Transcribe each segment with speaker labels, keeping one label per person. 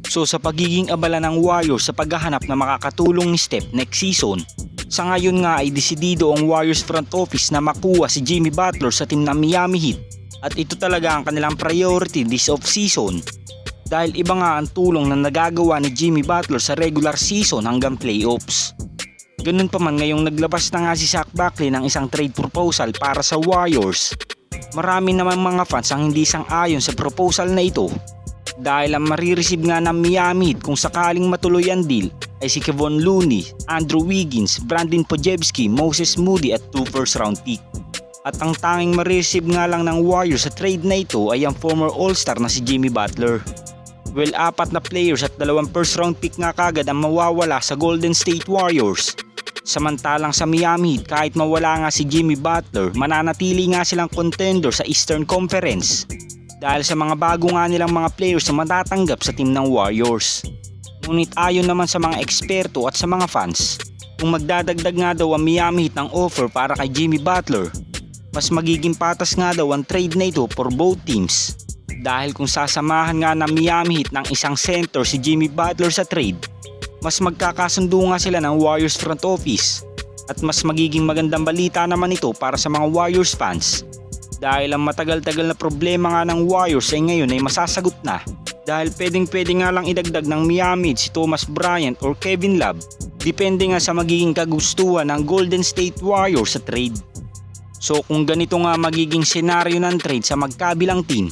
Speaker 1: So sa pagiging abala ng Warriors sa paghahanap na makakatulong ni Steph next season, sa ngayon nga ay desidido ang Warriors front office na makuha si Jimmy Butler sa team ng Miami Heat at ito talaga ang kanilang priority this off-season dahil iba nga ang tulong na nagagawa ni Jimmy Butler sa regular season hanggang playoffs. Ganun pa man ngayong naglabas na nga si Zach Buckley ng isang trade proposal para sa Warriors, marami naman mga fans ang hindi sang-ayon sa proposal na ito dahil ang marireceive nga ng Miami Heat kung sakaling matuloy ang deal ay si Kevon Looney, Andrew Wiggins, Brandon Podziemski, Moses Moody at 2 first round pick. At ang tanging marireceive nga lang ng Warriors sa trade na ito ay ang former All-Star na si Jimmy Butler. Well, 4 na players at 2 first round pick nga kagad ang mawawala sa Golden State Warriors. Samantalang sa Miami Heat kahit mawala nga si Jimmy Butler, mananatili nga silang contender sa Eastern Conference dahil sa mga bago nga nilang mga players na matatanggap sa team ng Warriors. Ngunit ayon naman sa mga eksperto at sa mga fans, kung magdadagdag nga daw ang Miami Heat ng offer para kay Jimmy Butler, mas magiging patas nga daw ang trade na ito for both teams. Dahil kung sasamahan nga ng Miami Heat ng isang center si Jimmy Butler sa trade, mas magkakasundo nga sila ng Warriors front office at mas magiging magandang balita naman ito para sa mga Warriors fans. Dahil ang matagal-tagal na problema nga ng Warriors ay ngayon ay masasagot na. Dahil pwedeng-pwede nga lang idagdag ng Miami si Thomas Bryant or Kevin Love, depende nga sa magiging kagustuhan ng Golden State Warriors sa trade. So kung ganito nga magiging senaryo ng trade sa magkabilang team,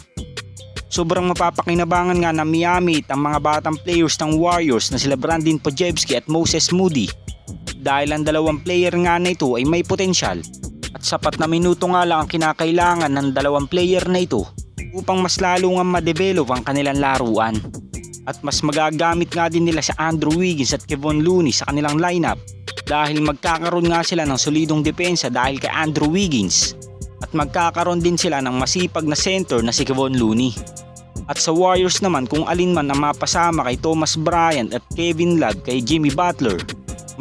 Speaker 1: sobrang mapapakinabangan nga ng Miami ang mga batang players ng Warriors na sila Brandon Podziemski at Moses Moody. Dahil ang dalawang player nga na ito ay may potensyal at sapat na minuto nga lang ang kinakailangan ng dalawang player na ito upang mas lalo nga ma-develop ang kanilang laruan. At mas magagamit nga din nila sa Andrew Wiggins at Kevon Looney sa kanilang lineup dahil magkakaroon nga sila ng solidong depensa dahil kay Andrew Wiggins at magkakaroon din sila ng masipag na center na si Kevon Looney. At sa Warriors naman kung alin man ang mapasama kay Thomas Bryant at Kevin Love kay Jimmy Butler,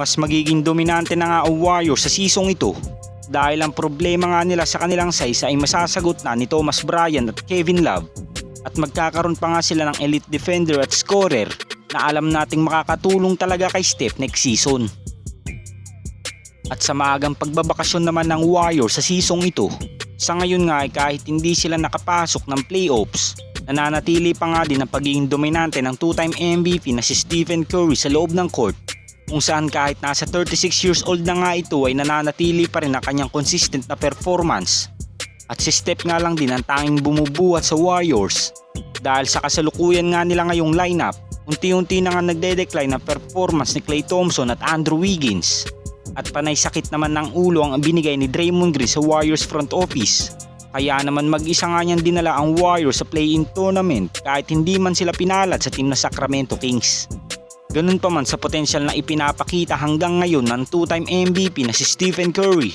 Speaker 1: mas magiging dominante na nga ang Warriors sa seasong ito. Dahil ang problema nga nila sa kanilang size ay masasagot na ni Thomas Bryant at Kevin Love at magkakaroon pa nga sila ng elite defender at scorer na alam nating makakatulong talaga kay Steph next season. At sa maagang pagbabakasyon naman ng Warriors sa seasong ito, sa ngayon nga ay kahit hindi sila nakapasok ng playoffs, nananatili pa nga din ang pagiging dominante ng 2-time MVP na si Stephen Curry sa loob ng court, kung saan kahit nasa 36 years old na nga ito ay nananatili pa rin ang kanyang consistent na performance. At si Steph nga lang din ang tanging bumubuhat sa Warriors dahil sa kasalukuyan nga nila ngayong lineup, unti-unti na nga nagde-decline ang performance ni Klay Thompson at Andrew Wiggins. At panay sakit naman ng ulo ang binigay ni Draymond Green sa Warriors front office. Kaya naman mag-isa nga niyang dinala ang Warriors sa play-in tournament kahit hindi man sila pinalad sa team na Sacramento Kings. Ganun pa man sa potensyal na ipinapakita hanggang ngayon ng 2-time MVP na si Stephen Curry.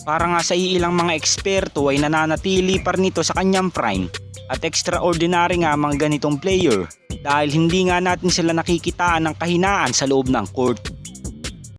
Speaker 1: Para nga sa ilang mga eksperto ay nananatili pa rin ito sa kanyang prime at extraordinary nga mga ganitong player dahil hindi nga natin sila nakikitaan ng kahinaan sa loob ng court.